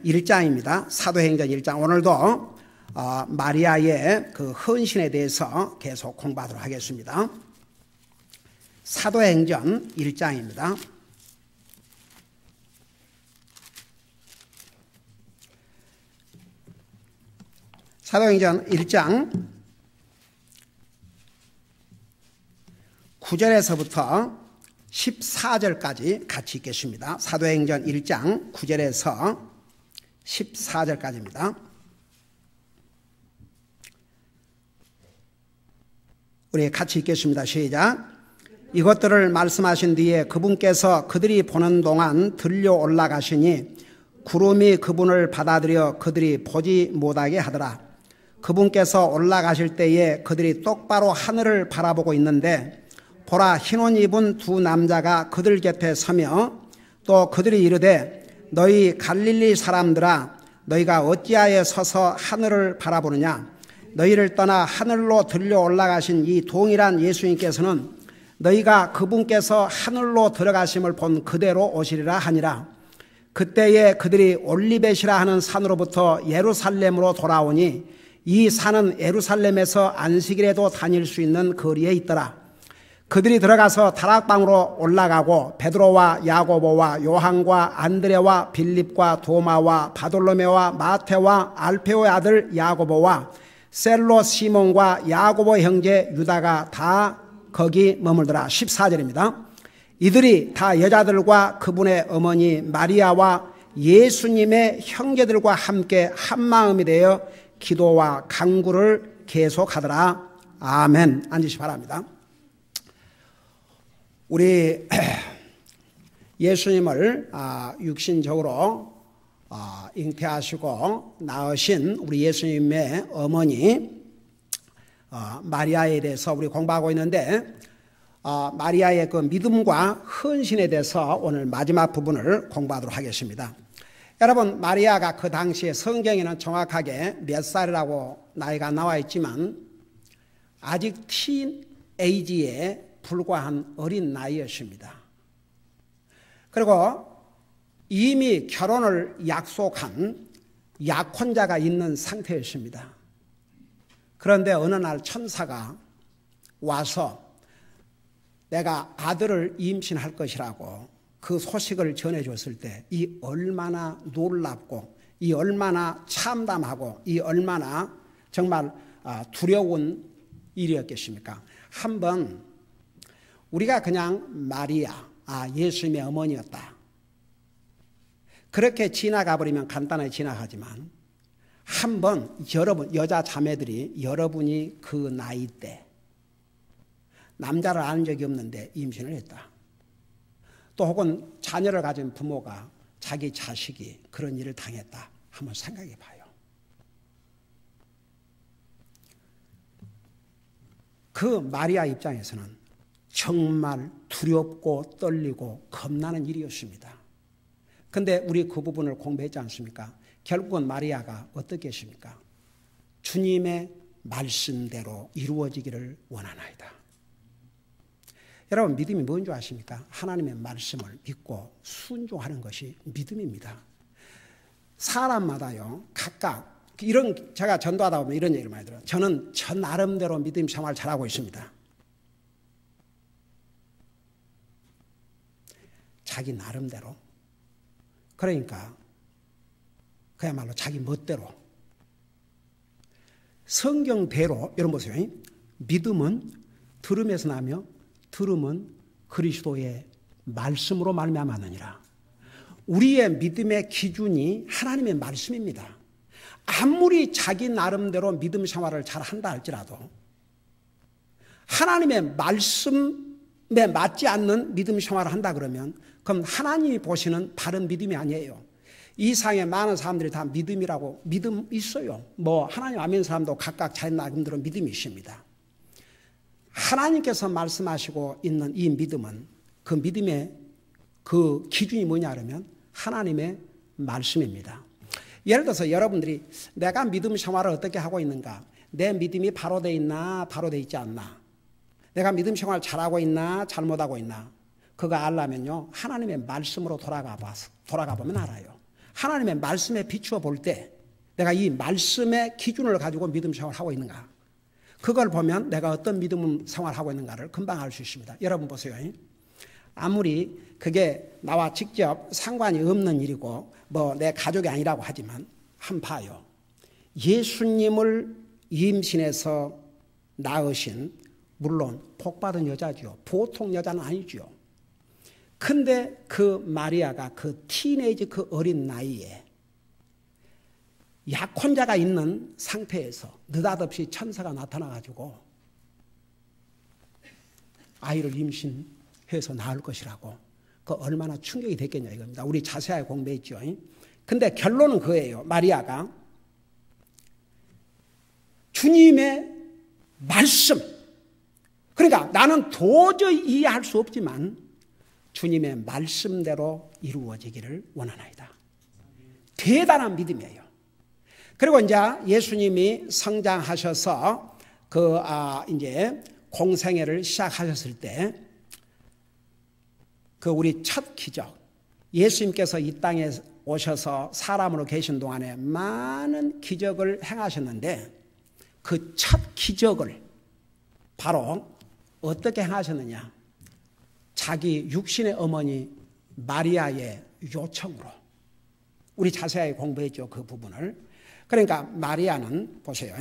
1장입니다. 사도행전 1장. 오늘도 마리아의 그 헌신에 대해서 계속 공부하도록 하겠습니다. 사도행전 1장입니다. 사도행전 1장 9절에서부터 14절까지 같이 읽겠습니다. 사도행전 1장 9절에서 14절까지입니다. 우리 같이 읽겠습니다. 시작. 이것들을 말씀하신 뒤에 그분께서 그들이 보는 동안 들려 올라가시니 구름이 그분을 받아들여 그들이 보지 못하게 하더라. 그분께서 올라가실 때에 그들이 똑바로 하늘을 바라보고 있는데 보라, 흰옷 입은 두 남자가 그들 곁에 서며 또 그들이 이르되 너희 갈릴리 사람들아, 너희가 어찌하여 서서 하늘을 바라보느냐? 너희를 떠나 하늘로 들려 올라가신 이 동일한 예수님께서는 너희가 그분께서 하늘로 들어가심을 본 그대로 오시리라 하니라. 그때에 그들이 올리벳이라 하는 산으로부터 예루살렘으로 돌아오니 이 산은 예루살렘에서 안식일에도 다닐 수 있는 거리에 있더라. 그들이 들어가서 다락방으로 올라가고 베드로와 야고보와 요한과 안드레와 빌립과 도마와 바돌로메와 마테와 알페오의 아들 야고보와 셀로 시몬과 야고보 형제 유다가 다 거기 머물더라. 14절입니다. 이들이 다 여자들과 그분의 어머니 마리아와 예수님의 형제들과 함께 한마음이 되어 기도와 간구를 계속하더라. 아멘. 앉으시 바랍니다. 우리 예수님을 육신적으로 잉태하시고 낳으신 우리 예수님의 어머니 마리아에 대해서 우리 공부하고 있는데, 마리아의 그 믿음과 헌신에 대해서 오늘 마지막 부분을 공부하도록 하겠습니다. 여러분, 마리아가 그 당시에 성경에는 정확하게 몇 살이라고 나이가 나와 있지만 아직 티네이지에 불과한 어린 나이였습니다. 그리고 이미 결혼을 약속한 약혼자가 있는 상태였습니다. 그런데 어느 날 천사가 와서 내가 아들을 임신할 것이라고 그 소식을 전해줬을 때 이 얼마나 놀랍고 이 얼마나 참담하고 이 얼마나 정말 두려운 일이었겠습니까? 한번 우리가 그냥 마리아, 예수님의 어머니였다, 그렇게 지나가 버리면 간단하게 지나가지만 한번 여러분, 여자 자매들이 여러분이 그 나이 때 남자를 아는 적이 없는데 임신을 했다, 또 혹은 자녀를 가진 부모가 자기 자식이 그런 일을 당했다, 한번 생각해 봐요. 그 마리아 입장에서는 정말 두렵고 떨리고 겁나는 일이었습니다. 근데 우리 그 부분을 공부했지 않습니까? 결국은 마리아가 어떻게 했습니까? 주님의 말씀대로 이루어지기를 원하나이다. 여러분, 믿음이 뭔지 아십니까? 하나님의 말씀을 믿고 순종하는 것이 믿음입니다. 사람마다요, 각각 제가 전도하다 보면 이런 얘기를 많이 들어요. 저는 저 나름대로 믿음 생활 잘하고 있습니다. 자기 나름대로, 그러니까 그야말로 자기 멋대로, 성경대로. 여러분 보세요. 믿음은 들음에서 나며 들음은 그리스도의 말씀으로 말미암았느니라. 우리의 믿음의 기준이 하나님의 말씀입니다. 아무리 자기 나름대로 믿음 생활을 잘한다 할지라도 하나님의 말씀에 맞지 않는 믿음 생활을 한다 그러면 그럼 하나님이 보시는 바른 믿음이 아니에요. 이 세상에 많은 사람들이 다 믿음이라고 믿음 있어요. 뭐 하나님 안 믿는 사람도 각각 자기 나름대로 믿음이 있습니다. 하나님께서 말씀하시고 있는 이 믿음은, 그 믿음의 그 기준이 뭐냐 하면 하나님의 말씀입니다. 예를 들어서 여러분들이 내가 믿음 생활을 어떻게 하고 있는가, 내 믿음이 바로 돼 있나 바로 돼 있지 않나, 내가 믿음 생활 잘하고 있나 잘못하고 있나, 그거 알려면요 하나님의 말씀으로 돌아가 보면 알아요. 하나님의 말씀에 비추어 볼 때 내가 이 말씀의 기준을 가지고 믿음 생활을 하고 있는가, 그걸 보면 내가 어떤 믿음 생활을 하고 있는가를 금방 알 수 있습니다. 여러분 보세요. 아무리 그게 나와 직접 상관이 없는 일이고 뭐 내 가족이 아니라고 하지만 한번 봐요. 예수님을 임신해서 낳으신, 물론 복받은 여자죠. 보통 여자는 아니죠. 근데 그 마리아가 그 티네이지 그 어린 나이에 약혼자가 있는 상태에서 느닷없이 천사가 나타나가지고 아이를 임신해서 낳을 것이라고, 그 얼마나 충격이 됐겠냐 이겁니다. 우리 자세하게 공부했죠. 근데 결론은 그거예요. 마리아가 주님의 말씀, 그러니까 나는 도저히 이해할 수 없지만 주님의 말씀대로 이루어지기를 원하나이다. 대단한 믿음이에요. 그리고 이제 예수님이 성장하셔서 이제 공생애를 시작하셨을 때 그 우리 첫 기적, 예수님께서 이 땅에 오셔서 사람으로 계신 동안에 많은 기적을 행하셨는데 그 첫 기적을 바로 어떻게 행하셨느냐? 자기 육신의 어머니 마리아의 요청으로. 우리 자세하게 공부했죠, 그 부분을. 그러니까 마리아는 보세요.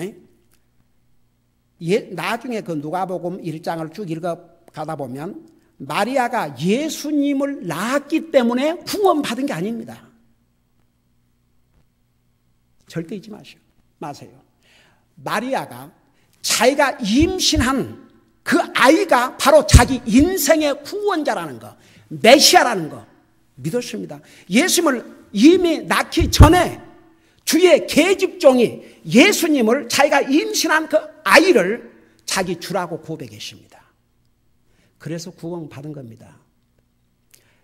나중에 그 누가복음 1장을 쭉 읽어가다 보면 마리아가 예수님을 낳았기 때문에 구원받은 게 아닙니다. 절대 잊지 마세요. 마리아가 자기가 임신한 그 아이가 바로 자기 인생의 구원자라는 거, 메시아라는 거 믿었습니다. 예수님을 이미 낳기 전에 주의 계집종이 예수님을, 자기가 임신한 그 아이를 자기 주라고 고백했습니다. 그래서 구원받은 겁니다.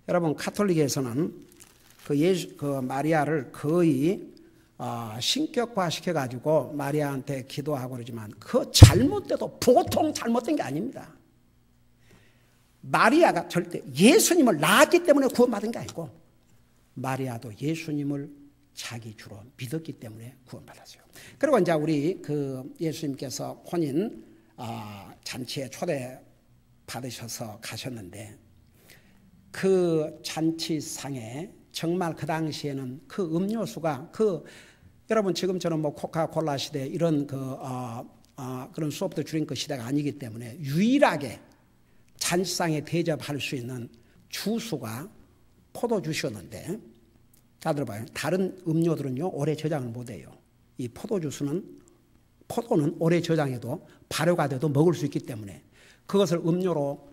여러분, 가톨릭에서는 그 마리아를 거의 신격화 시켜가지고 마리아한테 기도하고 그러지만 그 잘못돼도 보통 잘못된 게 아닙니다. 마리아가 절대 예수님을 낳았기 때문에 구원받은 게 아니고 마리아도 예수님을 자기 주로 믿었기 때문에 구원받았어요. 그리고 이제 우리 그 예수님께서 혼인 잔치에 초대 받으셔서 가셨는데 그 잔치상에 정말 그 당시에는 그 음료수가 여러분 지금처럼 뭐 코카콜라 시대 이런 그런 소프트 드링크 시대가 아니기 때문에 유일하게 잔치상에 대접할 수 있는 주수가 포도주시였는데, 자 들어봐요. 다른 음료들은요 오래 저장을 못해요. 이 포도는 오래 저장해도 발효가 돼도 먹을 수 있기 때문에 그것을 음료로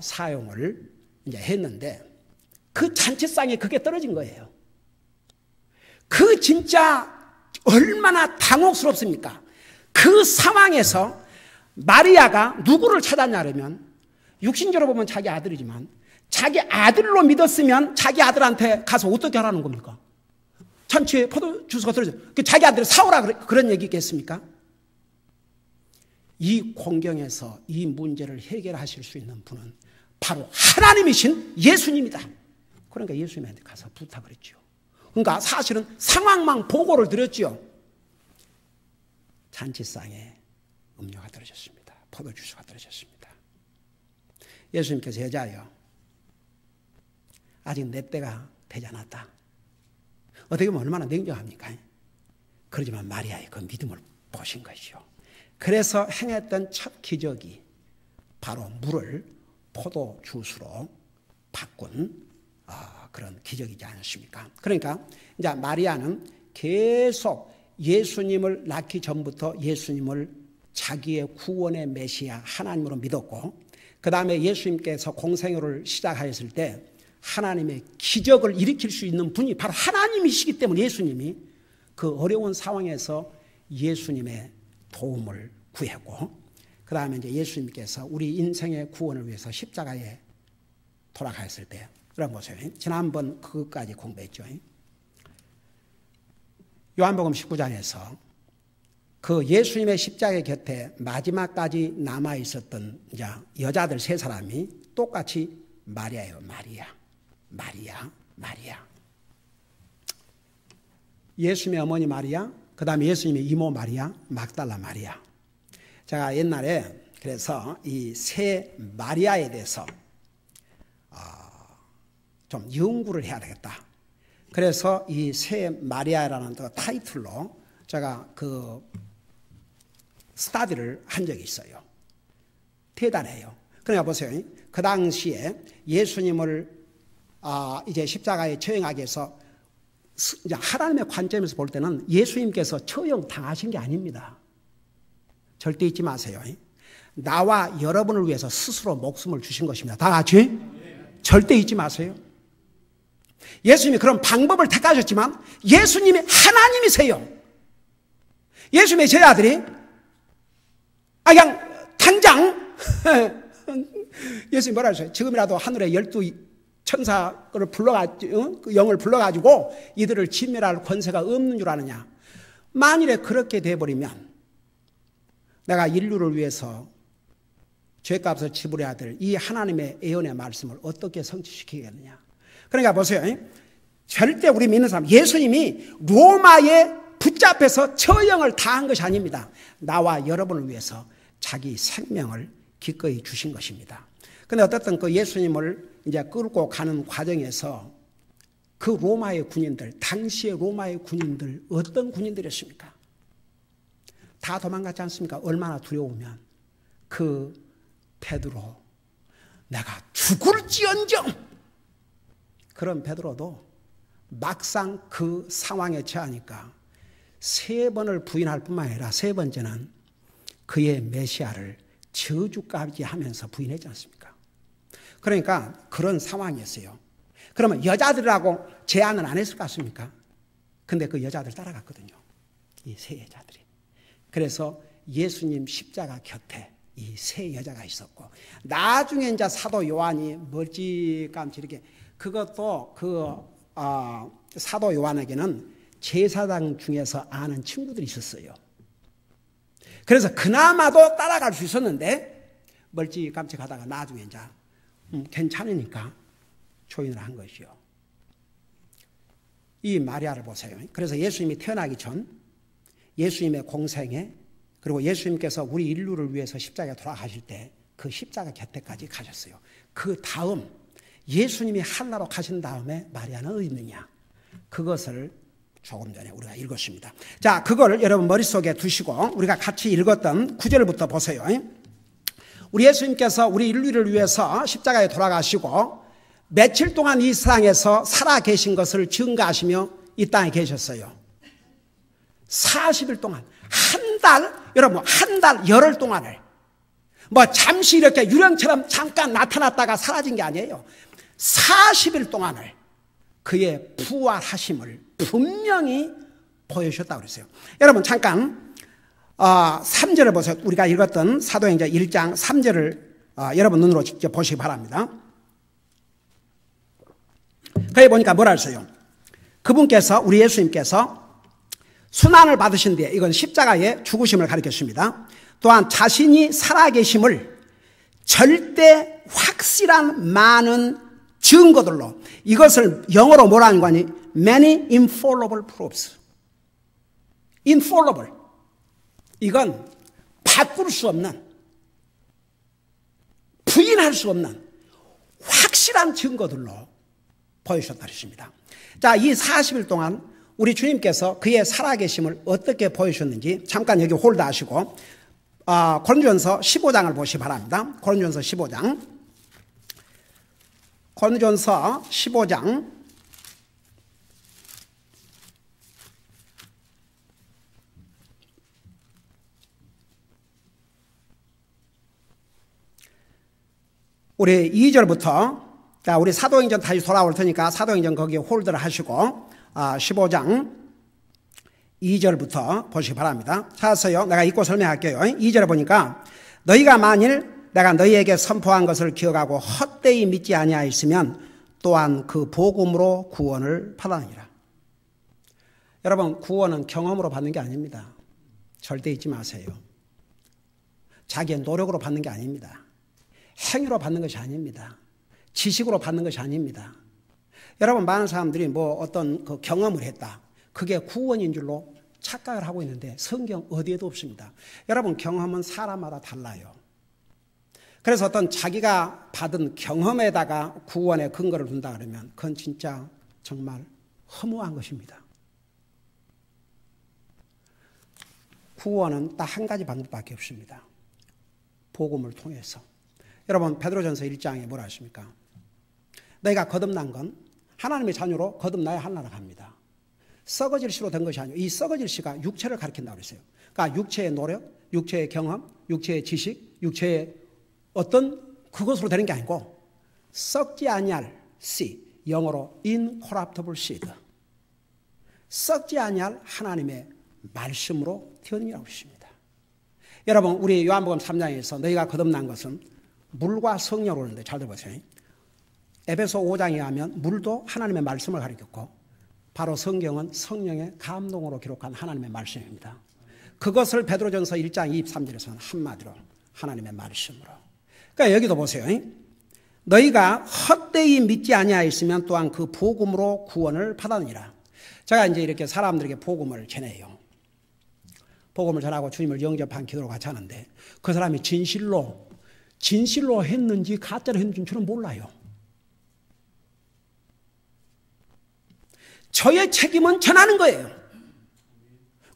사용을 이제 했는데 그 잔치상에 그게 떨어진 거예요. 그 진짜 얼마나 당혹스럽습니까? 그 상황에서 마리아가 누구를 찾았냐면 육신적으로 보면 자기 아들이지만 자기 아들로 믿었으면 자기 아들한테 가서 어떻게 하라는 겁니까? 잔치에 포도주스가 떨어져. 자기 아들을 사오라 그런 얘기 있겠습니까? 이 공경에서 이 문제를 해결하실 수 있는 분은 바로 하나님이신 예수님이다. 그러니까 예수님한테 가서 부탁을 했죠. 그러니까 사실은 상황만 보고를 드렸죠. 잔치상에 음료가 떨어졌습니다. 포도주스가 떨어졌습니다. 예수님께서 여자여, 아직 내 때가 되지 않았다. 어떻게 보면 얼마나 냉정합니까? 그러지만 마리아의 그 믿음을 보신 것이죠. 그래서 행했던 첫 기적이 바로 물을 포도주스로 바꾼 그런 기적이지 않습니까? 그러니까 이제 마리아는 계속 예수님을 낳기 전부터 예수님을 자기의 구원의 메시아 하나님으로 믿었고, 그 다음에 예수님께서 공생애를 시작하였을 때 하나님의 기적을 일으킬 수 있는 분이 바로 하나님이시기 때문에 예수님이 그 어려운 상황에서 예수님의 도움을 구했고, 그 다음에 이제 예수님께서 우리 인생의 구원을 위해서 십자가에 돌아가셨을 때, 여러분 보세요. 지난번 그것까지 공부했죠. 요한복음 19장에서 그 예수님의 십자가 곁에 마지막까지 남아 있었던 이제 여자들 세 사람이 똑같이 마리아예요. 마리아. 예수님의 어머니 마리아, 그 다음에 예수님의 이모 마리아, 막달라 마리아. 제가 옛날에 그래서 이 세 마리아에 대해서 좀 연구를 해야 되겠다. 그래서 이 세 마리아라는 그 타이틀로 제가 그 스타디를 한 적이 있어요. 대단해요. 그러니까 보세요. 그 당시에 예수님을 이제 십자가에 처형하기 위해서 이제 하나님의 관점에서 볼 때는 예수님께서 처형 당하신 게 아닙니다. 절대 잊지 마세요. 나와 여러분을 위해서 스스로 목숨을 주신 것입니다. 다 같이 절대 잊지 마세요. 예수님이 그런 방법을 택하셨지만 예수님이 하나님이세요. 예수님의 제자들이 그냥 당장 예수님이 뭐라 하셨어요? 지금이라도 하늘에 12 천사를 그 영을 불러가지고 이들을 진멸할 권세가 없는 줄 아느냐. 만일에 그렇게 돼버리면 내가 인류를 위해서 죄값을 지불해야 될 이 하나님의 예언의 말씀을 어떻게 성취시키겠느냐. 그러니까 보세요. 절대 우리 믿는 사람, 예수님이 로마에 붙잡혀서 처형을 당한 것이 아닙니다. 나와 여러분을 위해서 자기 생명을 기꺼이 주신 것입니다. 그런데 어떻든 그 예수님을 이제 끌고 가는 과정에서 그 로마의 군인들, 당시의 로마의 군인들, 어떤 군인들이었습니까? 다 도망갔지 않습니까? 얼마나 두려우면. 그 베드로, 내가 죽을지언정, 그런 베드로도 막상 그 상황에 처하니까 3번을 부인할 뿐만 아니라 3번째는 그의 메시아를 저주까지 하면서 부인했지 않습니까? 그러니까 그런 상황이었어요. 그러면 여자들하고 제안을 안 했을 것 같습니까? 근데 그 여자들 따라갔거든요. 이 세 여자들이. 그래서 예수님 십자가 곁에 이 세 여자가 있었고, 나중에 이제 사도 요한이 멀찌감치 이렇게, 그것도 사도 요한에게는 제사장 중에서 아는 친구들이 있었어요. 그래서 그나마도 따라갈 수 있었는데 멀찌감치 가다가 나중에 이제 괜찮으니까 조인을 한 것이요. 이 마리아를 보세요. 그래서 예수님이 태어나기 전 예수님의 공생에, 그리고 예수님께서 우리 인류를 위해서 십자가에 돌아가실 때 그 십자가 곁에까지 가셨어요. 그 다음 예수님이 한나로 가신 다음에 마리아는 어디 있느냐, 그것을 조금 전에 우리가 읽었습니다. 자, 그걸 여러분 머릿속에 두시고 우리가 같이 읽었던 9절부터 보세요. 우리 예수님께서 우리 인류를 위해서 십자가에 돌아가시고 며칠 동안 이 세상에서 살아 계신 것을 증거하시며 이 땅에 계셨어요. 40일 동안, 한 달, 여러분 한 달 열흘 동안을 뭐 잠시 이렇게 유령처럼 잠깐 나타났다가 사라진 게 아니에요. 40일 동안을 그의 부활하심을 분명히 보여주셨다고 그랬어요. 여러분 잠깐 3절을 보세요. 우리가 읽었던 사도행전 1장 3절을 여러분 눈으로 직접 보시기 바랍니다. 거기 보니까 뭐라 했어요? 그분께서, 우리 예수님께서 순환을 받으신 뒤에, 이건 십자가의 죽으심을 가리켰습니다. 또한 자신이 살아계심을 절대 확실한 많은 증거들로, 이것을 영어로 뭐라 하는 거니? Many infallible proofs. infallible. 이건 바꿀 수 없는, 부인할 수 없는 확실한 증거들로 보여주셨다 그랬습니다. 자, 이 40일 동안 우리 주님께서 그의 살아계심을 어떻게 보여주셨는지 잠깐 여기 홀드하시고 고린도전서 15장을 보시기 바랍니다. 고린도전서 15장. 고린도전서 15장 2절부터, 자, 우리 사도행전 다시 돌아올 테니까 사도행전 거기에 홀드를 하시고 15장 2절부터 보시기 바랍니다. 찾았어요? 내가 읽고 설명할게요. 2절에 보니까 너희가 만일 내가 너희에게 선포한 것을 기억하고 헛되이 믿지 아니하였으면 또한 그 복음으로 구원을 받아니라. 여러분, 구원은 경험으로 받는 게 아닙니다. 절대 잊지 마세요. 자기의 노력으로 받는 게 아닙니다. 행위로 받는 것이 아닙니다. 지식으로 받는 것이 아닙니다. 여러분, 많은 사람들이 뭐 어떤 그 경험을 했다, 그게 구원인 줄로 착각을 하고 있는데 성경 어디에도 없습니다. 여러분, 경험은 사람마다 달라요. 그래서 어떤 자기가 받은 경험에다가 구원의 근거를 둔다 그러면 그건 진짜 정말 허무한 것입니다. 구원은 딱 한 가지 방법밖에 없습니다. 복음을 통해서. 여러분, 베드로전서 1장에 뭐라 하십니까? 너희가 거듭난 건 하나님의 자녀로 거듭나야 하나라 합니다. 썩어질 씨로 된 것이 아니고 이 썩어질 씨가 육체를 가리킨다고 그랬어요. 그러니까 육체의 노력, 육체의 경험, 육체의 지식, 육체의 어떤 그것으로 되는 게 아니고 썩지 아니할 씨, 영어로 incorruptible seed, 썩지 아니할 하나님의 말씀으로 태어남이라고 했습니다. 여러분, 우리 요한복음 3장에서 너희가 거듭난 것은 물과 성령으로 그러는데 잘 들어보세요. 에베소 5장에 하면 물도 하나님의 말씀을 가리켰고 바로 성경은 성령의 감동으로 기록한 하나님의 말씀입니다. 그것을 베드로전서 1장 23절에서는 한마디로 하나님의 말씀으로. 그러니까 여기도 보세요. 너희가 헛되이 믿지 아니하였으면 또한 그 복음으로 구원을 받았느니라. 제가 이제 이렇게 사람들에게 복음을 전해요. 복음을 전하고 주님을 영접한 기도를 같이 하는데 그 사람이 진실로 했는지 가짜로 했는지 저는 몰라요. 저의 책임은 전하는 거예요.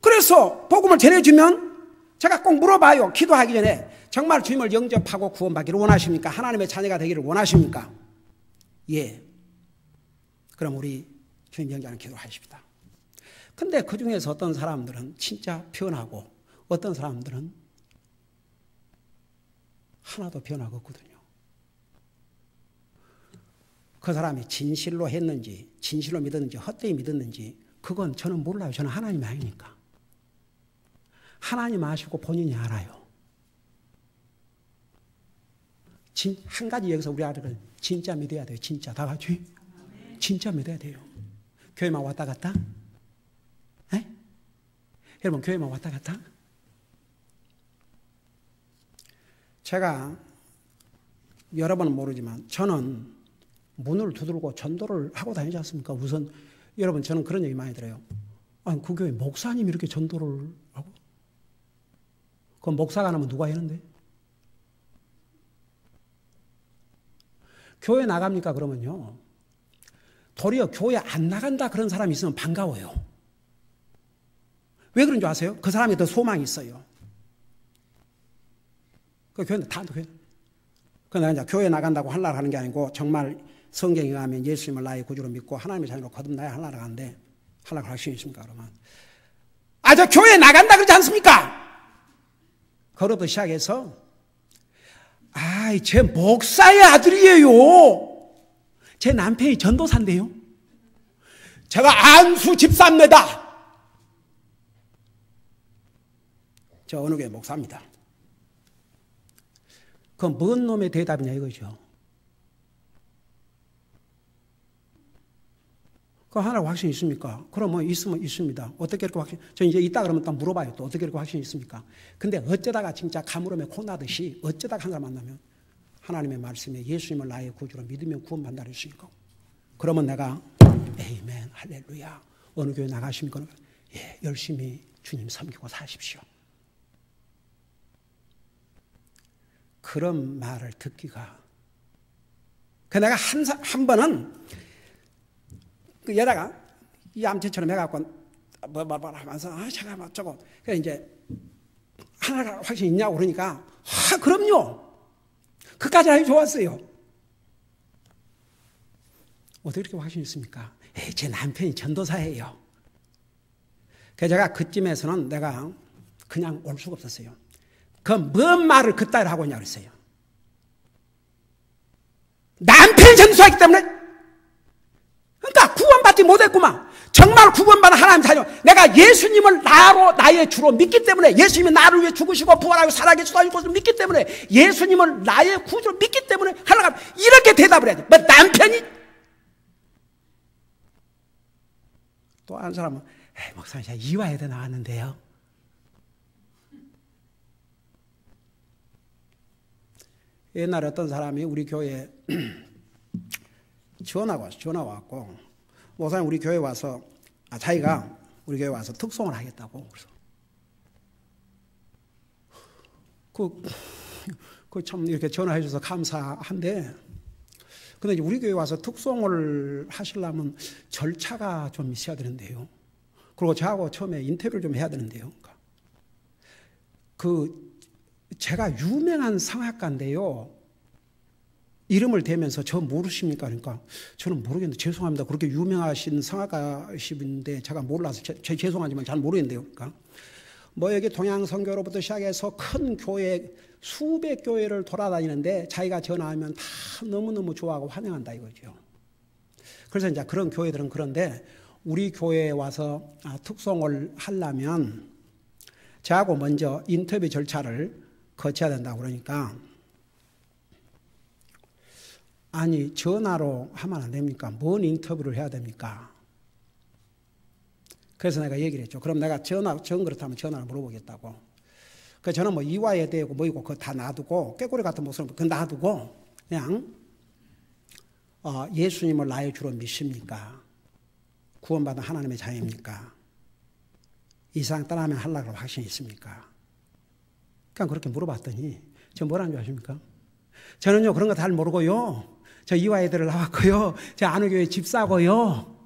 그래서 복음을 전해주면 제가 꼭 물어봐요. 기도하기 전에 정말 주님을 영접하고 구원받기를 원하십니까? 하나님의 자녀가 되기를 원하십니까? 예. 그럼 우리 주님 영접하는 기도를 하십시다. 근데 그 중에서 어떤 사람들은 진짜 변하고 어떤 사람들은 하나도 변화가 없거든요. 그 사람이 진실로 했는지 진실로 믿었는지 헛되이 믿었는지 그건 저는 몰라요. 저는 하나님이 아니니까. 하나님 아시고 본인이 알아요. 한 가지 여기서 우리 아들은 진짜 믿어야 돼요. 진짜 다 같이 진짜 믿어야 돼요. 교회만 왔다 갔다? 에? 여러분, 교회만 왔다 갔다? 제가 여러분은 모르지만 저는 문을 두들고 전도를 하고 다니지 않습니까? 우선 여러분, 저는 그런 얘기 많이 들어요. 아니, 그 교회 목사님이 이렇게 전도를 하고? 그럼 목사가 안 하면 누가 하는데? 교회 나갑니까? 그러면요. 도리어 교회 안 나간다 그런 사람이 있으면 반가워요. 왜 그런 줄 아세요? 그 사람이 더 소망이 있어요. 그 교회는 다 교회. 그러나 이제 교회 나간다고 하려고 하는 게 아니고 정말 성경에 의하면 예수님을 나의 구주로 믿고 하나님의 자녀로 거듭나야 하려고 하는데 하려고 할 수 있습니까? 그러면 저 교회 나간다 그러지 않습니까? 그로부터 시작해서 제 목사의 아들이에요. 제 남편이 전도사인데요. 제가 안수 집사입니다. 저 어느 교회 목사입니다. 그건 뭔 놈의 대답이냐 이거죠. 그 하나로 확신이 있습니까? 그럼 뭐 있으면 있습니다. 어떻게 이렇게 확신? 저 이제 있다 그러면 또 물어봐요. 또 어떻게 이렇게 확신이 있습니까? 근데 어쩌다가 진짜 가물음에 콩나듯이 어쩌다가 한 사람 만나면 하나님의 말씀에 예수님을 나의 구주로 믿으면 구원받는다 그랬으니까. 그러면 내가 에이멘 할렐루야. 어느 교회 나가십니까? 예, 열심히 주님 섬기고 사십시오. 그런 말을 듣기가. 내가 한 번은 그 여자가 이 암체처럼 해갖고 뭐 하면서 잠깐만 저거. 그래 이제 하나가 확신이 있냐고 그러니까 그럼요. 그까지 아주 좋았어요. 어떻게 그렇게 확신이 있습니까? 제 남편이 전도사예요. 그래서 제가 그쯤에서는 내가 그냥 올 수가 없었어요. 그 뭔 말을 그따위로 하고 있냐고 그랬어요. 남편이 전도사이기 때문에 그러니까 구원받지 못했구만. 정말 구원받은 하나님 자녀. 내가 예수님을 나의 주로 믿기 때문에 예수님이 나를 위해 죽으시고 부활하고 살아계시고 것을 믿기 때문에 예수님을 나의 구주로 믿기 때문에 하나가 이렇게 대답을 해야 돼. 뭐 남편이 또 한 사람은 목사님 제가 이화여대 나왔는데요. 옛날에 어떤 사람이 우리 교회에 전화가 왔고 목사님 우리 교회 와서 자기가 우리 교회 와서 특송을 하겠다고. 그래서 그 참 이렇게 전화해 줘서 감사한데, 근데 이제 우리 교회 와서 특송을 하시려면 절차가 좀 있어야 되는데요. 그리고 저하고 처음에 인터뷰를 좀 해야 되는데요. 제가 유명한 성악가인데요. 이름을 대면서 저 모르십니까? 그러니까 저는 모르겠는데 죄송합니다. 그렇게 유명하신 성악가이신데 제가 몰라서 죄송하지만 잘 모르겠는데요. 그러니까 뭐 여기 동양선교로부터 시작해서 큰 교회 수백 교회를 돌아다니는데 자기가 전화하면 다 너무너무 좋아하고 환영한다 이거죠. 그래서 이제 그런 교회들은 그런데 우리 교회에 와서 특송을 하려면 저하고 먼저 인터뷰 절차를 거쳐야 된다고 그러니까, 아니 전화로 하면 안 됩니까? 뭔 인터뷰를 해야 됩니까? 그래서 내가 얘기를 했죠. 그럼 내가 전 그렇다면 전화를 물어보겠다고. 그 저는 뭐 이화에 대고 뭐이고 그거 다 놔두고, 꾀꼬리 같은 목소리 그거 놔두고 그냥 예수님을 나의 주로 믿습니까? 구원받은 하나님의 자녀입니까? 이 세상 떠나면 하려고 확신이 있습니까? 그냥 그렇게 물어봤더니 저 뭐라는 줄 아십니까? 저는요 그런 거 잘 모르고요. 저 이화여대를 나왔고요. 저 안우 교회 집사고요.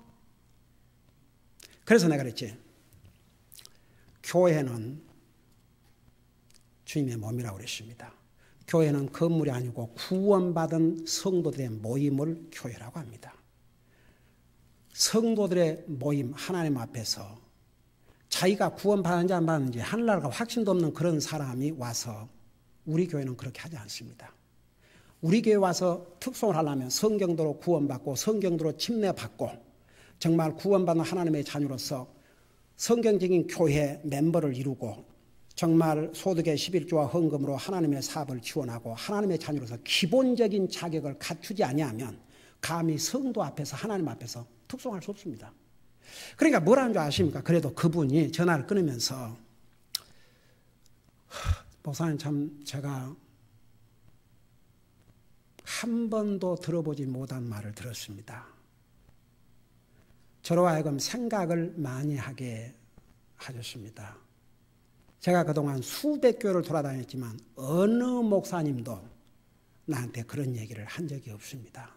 그래서 내가 그랬지. 교회는 주님의 몸이라고 그랬습니다. 교회는 건물이 아니고 구원받은 성도들의 모임을 교회라고 합니다. 성도들의 모임, 하나님 앞에서 자기가 구원받는지 안 받는지 하늘나라가 확신도 없는 그런 사람이 와서, 우리 교회는 그렇게 하지 않습니다. 우리 교회 와서 특송을 하려면 성경도로 구원받고 성경도로 침례받고 정말 구원받는 하나님의 자녀로서 성경적인 교회 멤버를 이루고 정말 소득의 11조와 헌금으로 하나님의 사업을 지원하고 하나님의 자녀로서 기본적인 자격을 갖추지 아니하면 감히 성도 앞에서 하나님 앞에서 특송할 수 없습니다. 그러니까 뭐라는 줄 아십니까? 그래도 그분이 전화를 끊으면서, 목사님 참 제가 한 번도 들어보지 못한 말을 들었습니다. 저로 하여금 생각을 많이 하게 하셨습니다. 제가 그동안 수백 교회를 돌아다녔지만 어느 목사님도 나한테 그런 얘기를 한 적이 없습니다.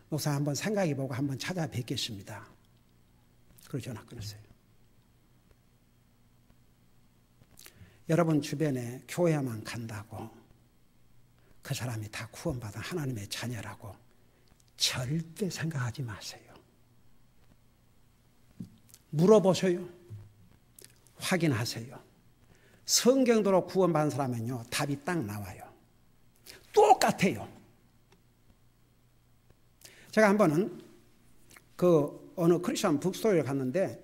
목사 한번 생각해보고 한번 찾아뵙겠습니다. 그리고 전화 끊었어요. 여러분 주변에 교회만 간다고 그 사람이 다 구원받은 하나님의 자녀라고 절대 생각하지 마세요. 물어보세요. 확인하세요. 성경도로 구원받은 사람은요, 답이 딱 나와요. 똑같아요. 제가 한 번은 어느 크리스천 북스토어에 갔는데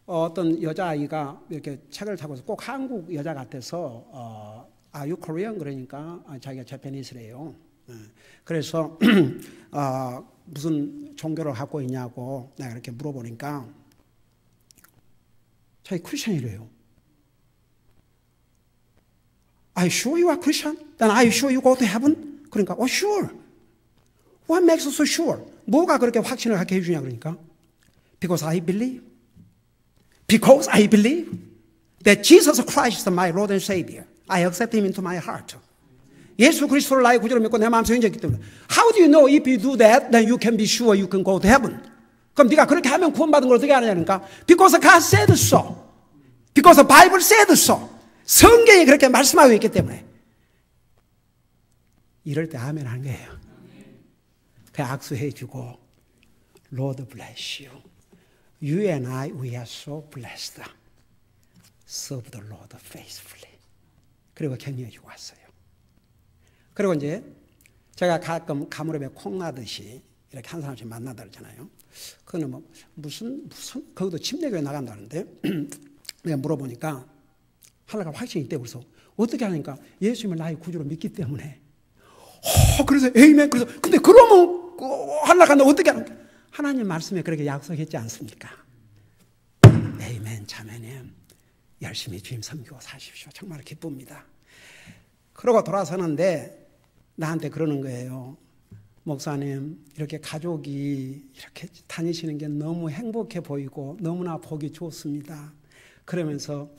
어떤 여자아이가 이렇게 책을 타고서 꼭 한국 여자 같아서 Are you Korean? 그러니까 자기가 재패니스래요. 그래서 무슨 종교를 갖고 있냐고 내가 이렇게 물어보니까 자기 크리스천이래요. Are you sure you are Christian? Then are you sure you go to heaven? 그러니까 sure. What makes you so sure? 뭐가 그렇게 확신을 갖게 해주냐 그러니까 Because I believe. Because I believe that Jesus Christ is my Lord and Savior. I accept Him into my heart. 예수 그리스도를 나의 구주로 믿고 내 마음속에 인정했기 때문에. How do you know if you do that, then you can be sure you can go to heaven? 그럼 네가 그렇게 하면 구원받은 걸 어떻게 하느냐니까 Because God said so. Because the Bible said so. 성경이 그렇게 말씀하고 있기 때문에. 이럴 때 아멘 하는 거예요. 그 악수해 주고 Lord bless you. You and I, we are so blessed. Serve the Lord faithfully. 그리고 격려해 주고 왔어요. 그리고 이제 제가 가끔 가무렵에 콩 나듯이 이렇게 한 사람씩 만나다 그러잖아요. 그거는 뭐 무슨 거기도 침례교회 나간다는데 내가 물어보니까 하나가 확신이 있대. 그래서 어떻게 하니까 예수님을 나의 구주로 믿기 때문에. 그래서 에이멘. 그래서 근데 그러면 하나가 어떻게 하는 거야? 하나님 말씀에 그렇게 약속했지 않습니까? 에이멘 자매님 열심히 주님 섬기고 사십시오. 정말 기쁩니다. 그러고 돌아서는데 나한테 그러는 거예요. 목사님, 이렇게 가족이 이렇게 다니시는 게 너무 행복해 보이고 너무나 보기 좋습니다. 그러면서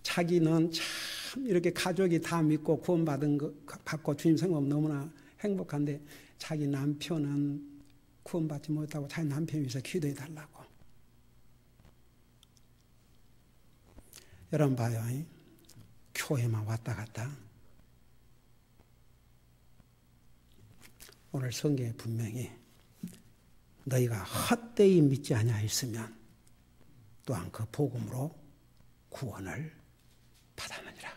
자기는 참 이렇게 가족이 다 믿고 구원받은 거 받고 주님 생각하면 너무나 행복한데 자기 남편은 구원받지 못하고 자기 남편 위해서 기도해 달라고. 여러분 봐요. 교회만 왔다 갔다. 오늘 성경에 분명히 너희가 헛되이 믿지 아니하였으면 또한 그 복음으로 구원을 받았느니라.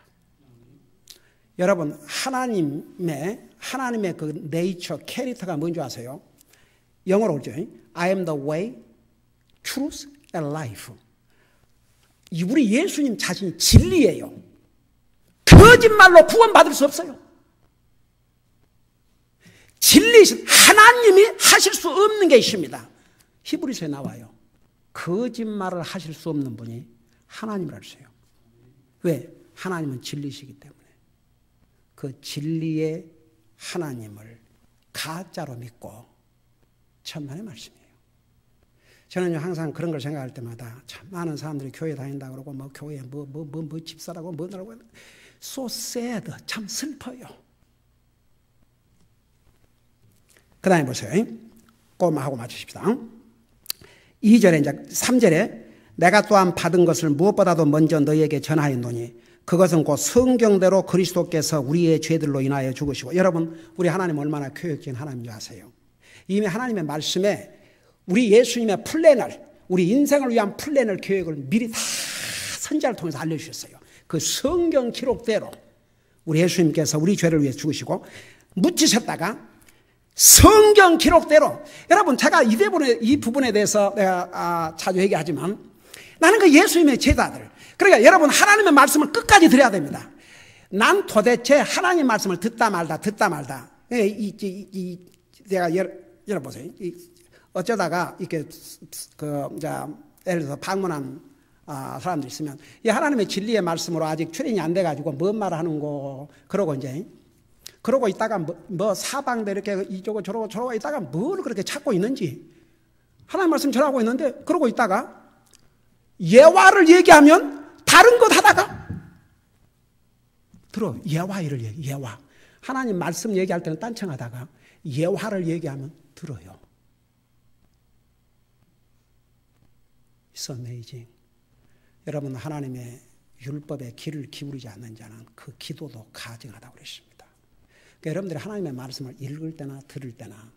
여러분 하나님의 그 네이처 캐릭터가 뭔지 아세요? 영어로 그러죠. I am the way, truth and life. 우리 예수님 자신이 진리예요. 거짓말로 구원받을 수 없어요. 진리이신 하나님이 하실 수 없는 게 있습니다. 히브리서에 나와요. 거짓말을 하실 수 없는 분이 하나님이라 했어요. 왜? 하나님은 진리시기 때문에. 그 진리의 하나님을 가짜로 믿고 천만의 말씀이에요. 저는 항상 그런 걸 생각할 때마다 참 많은 사람들이 교회 다닌다 그러고 뭐 교회에 뭐 집사라고 뭐라고 so sad, 참 슬퍼요. 그 다음에 보세요. 꼬마하고 맞추십시다. 2절에 이제 3절에 내가 또한 받은 것을 무엇보다도 먼저 너희에게 전하였노니 그것은 곧 성경대로 그리스도께서 우리의 죄들로 인하여 죽으시고. 여러분 우리 하나님 얼마나 교육적인 하나님인 줄 아세요? 이미 하나님의 말씀에 우리 예수님의 플랜을, 우리 인생을 위한 플랜을, 계획을 미리 다 선지자를 통해서 알려주셨어요. 그 성경 기록대로 우리 예수님께서 우리 죄를 위해 죽으시고 묻히셨다가 성경 기록대로. 여러분 제가 이 부분에 대해서 내가 자주 얘기하지만 나는 그 예수님의 제자들, 그러니까 여러분 하나님의 말씀을 끝까지 들어야 됩니다. 난 도대체 하나님 말씀을 듣다 말다 내가 여러분 보세요. 어쩌다가 이렇게 예를 들어서 방문한 사람들 있으면 이 하나님의 진리의 말씀으로 아직 출인이 안 돼가지고 뭔 말을 하는 거 그러고 이제 그러고 있다가 뭐 사방대 이렇게 이쪽으로 저러고 있다가 뭘 그렇게 찾고 있는지 하나님 말씀 전하고 있는데 그러고 있다가 예화를 얘기하면 다른 것 하다가 들어. 예화 일을 예화. 하나님 말씀 얘기할 때는 딴청하다가 예화를 얘기하면 들어요. It's amazing. 여러분 하나님의 율법에 귀를 기울이지 않는 자는 그 기도도 가증하다고 그랬습니다. 그러니까 여러분들이 하나님의 말씀을 읽을 때나 들을 때나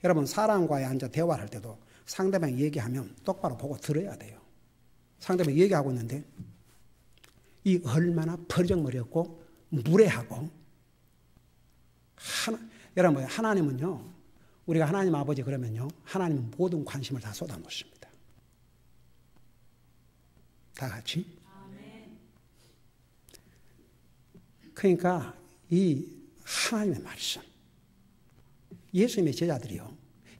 여러분 사람과의 앉아 대화를 할 때도 상대방이 얘기하면 똑바로 보고 들어야 돼요. 상대방이 얘기하고 있는데 이 얼마나 버정머리였고 무례하고 여러분 하나님은요, 우리가 하나님 아버지 그러면요 하나님은 모든 관심을 다 쏟아놓습니다. 다 같이. 그러니까 이 하나님의 말씀, 예수님의 제자들이요,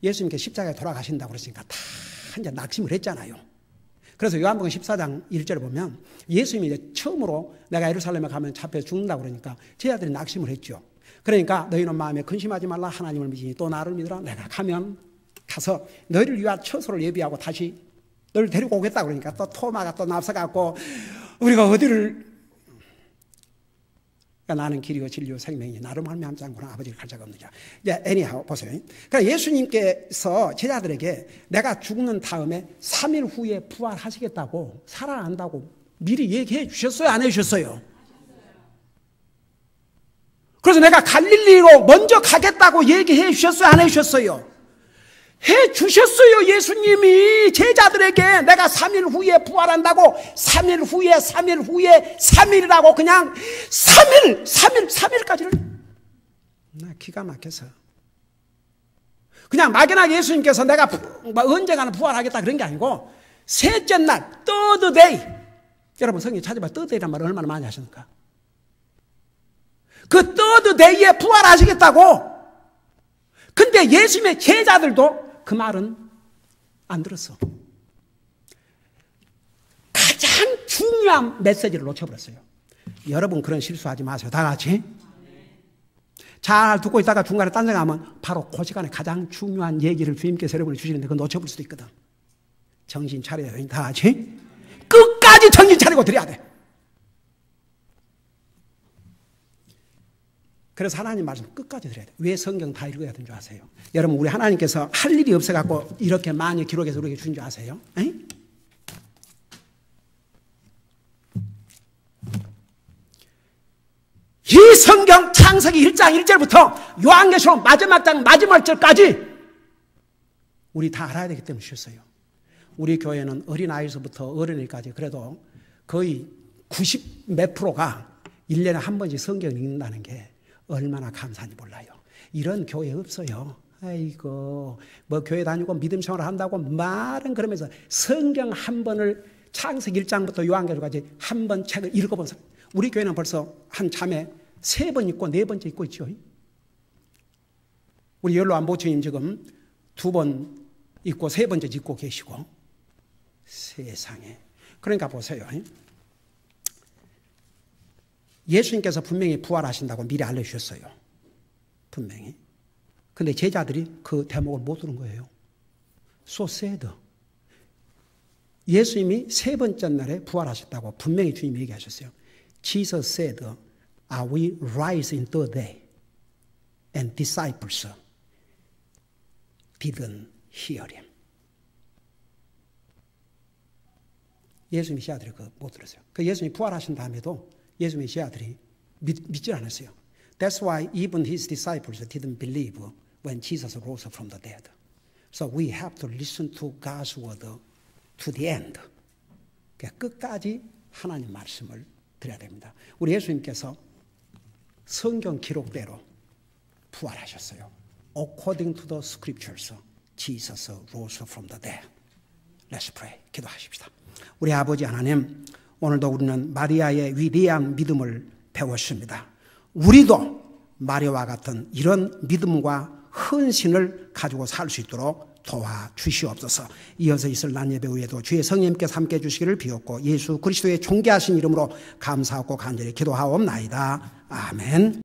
예수님께 십자가에 돌아가신다고 그랬으니까 다 이제 낙심을 했잖아요. 그래서 요한복음 14장 1절에 보면 예수님이 이제 처음으로 내가 예루살렘에 가면 잡혀 죽는다고 그러니까 제자들이 낙심을 했죠. 그러니까 너희는 마음에 근심하지 말라, 하나님을 믿으니 또 나를 믿으라. 내가 가서 너희를 위한 처소를 예비하고 다시 너를 데리고 오겠다 그러니까 또 토마가 또 나서갖고 우리가 어디를, 그러니까 나는 길이요 진리요 생명이니 나를 말미암지 않고는 아버지를 갈 자가 없느냐. 이제 anyhow 보세요. 그러니까 예수님께서 제자들에게 내가 죽는 다음에 3일 후에 부활하시겠다고, 살아난다고 미리 얘기해 주셨어요, 안 해주셨어요? 그래서 내가 갈릴리로 먼저 가겠다고 얘기해 주셨어요, 안 해주셨어요? 해 주셨어요. 예수님이 제자들에게 내가 3일 후에 부활한다고 3일 후에 3일이라고 그냥 3일까지를 나 기가 막혀서 그냥 막연하게 예수님께서 내가 언젠가는 부활하겠다 그런 게 아니고 셋째 날 third day, 여러분 성경 찾아봐. third day란 말을 얼마나 많이 하셨는가. 그 third day에 부활하시겠다고. 근데 예수님의 제자들도 그 말은 안 들었어. 가장 중요한 메시지를 놓쳐버렸어요. 여러분 그런 실수하지 마세요. 다 같이. 잘 듣고 있다가 중간에 딴 생각하면 바로 그 시간에 가장 중요한 얘기를 주님께서 여러분을 주시는데 그거 놓쳐볼 수도 있거든. 정신 차려야 돼. 다 같이. 끝까지 정신 차리고 드려야 돼. 그래서 하나님 말씀 끝까지 드려야 돼. 왜 성경 다 읽어야 되는 줄 아세요? 여러분 우리 하나님께서 할 일이 없어갖고 이렇게 많이 기록해서 우리에게 주신 줄 아세요? 에이? 이 성경 창세기 1장 1절부터 요한계시록 마지막 장 마지막 절까지 우리 다 알아야 되기 때문에 주셨어요. 우리 교회는 어린아이서부터 어른이까지 그래도 거의 90 몇 프로가 1년에 한 번씩 성경을 읽는다는 게 얼마나 감사한지 몰라요. 이런 교회 없어요. 아이고 뭐 교회 다니고 믿음 생활을 한다고 말은 그러면서 성경 한 번을 창세기 1장부터 요한계시록까지 한 번 책을 읽어본 사람. 우리 교회는 벌써 한 참에 3번 읽고 4번째 읽고 있죠. 우리 연로한 모처님 지금 2번 읽고 3번째 읽고 계시고. 세상에. 그러니까 보세요. 예수님께서 분명히 부활하신다고 미리 알려주셨어요. 분명히. 근데 제자들이 그 대목을 못 들은 거예요. So sad. 예수님이 3번째 날에 부활하셨다고 분명히 주님이 얘기하셨어요. Jesus said, "I will rise in the day." And disciples didn't hear him. 예수님의 제자들이 그거 못 들었어요. 그 예수님이 부활하신 다음에도 예수님의 제자들이 믿질 않았어요. That's why even his disciples didn't believe when Jesus rose from the dead. So we have to listen to God's word to the end. 끝까지 하나님 말씀을 드려야 됩니다. 우리 예수님께서 성경 기록대로 부활하셨어요. According to the scriptures, Jesus rose from the dead. Let's pray. 기도하십시다. 우리 아버지 하나님, 오늘도 우리는 마리아의 위대한 믿음을 배웠습니다. 우리도 마리아와 같은 이런 믿음과 헌신을 가지고 살 수 있도록 도와주시옵소서. 이어서 있을 난 예배 후에도 주의 성령님께서 함께 해주시기를 비옵고 예수 그리스도의 존귀하신 이름으로 감사하고 간절히 기도하옵나이다. 아멘.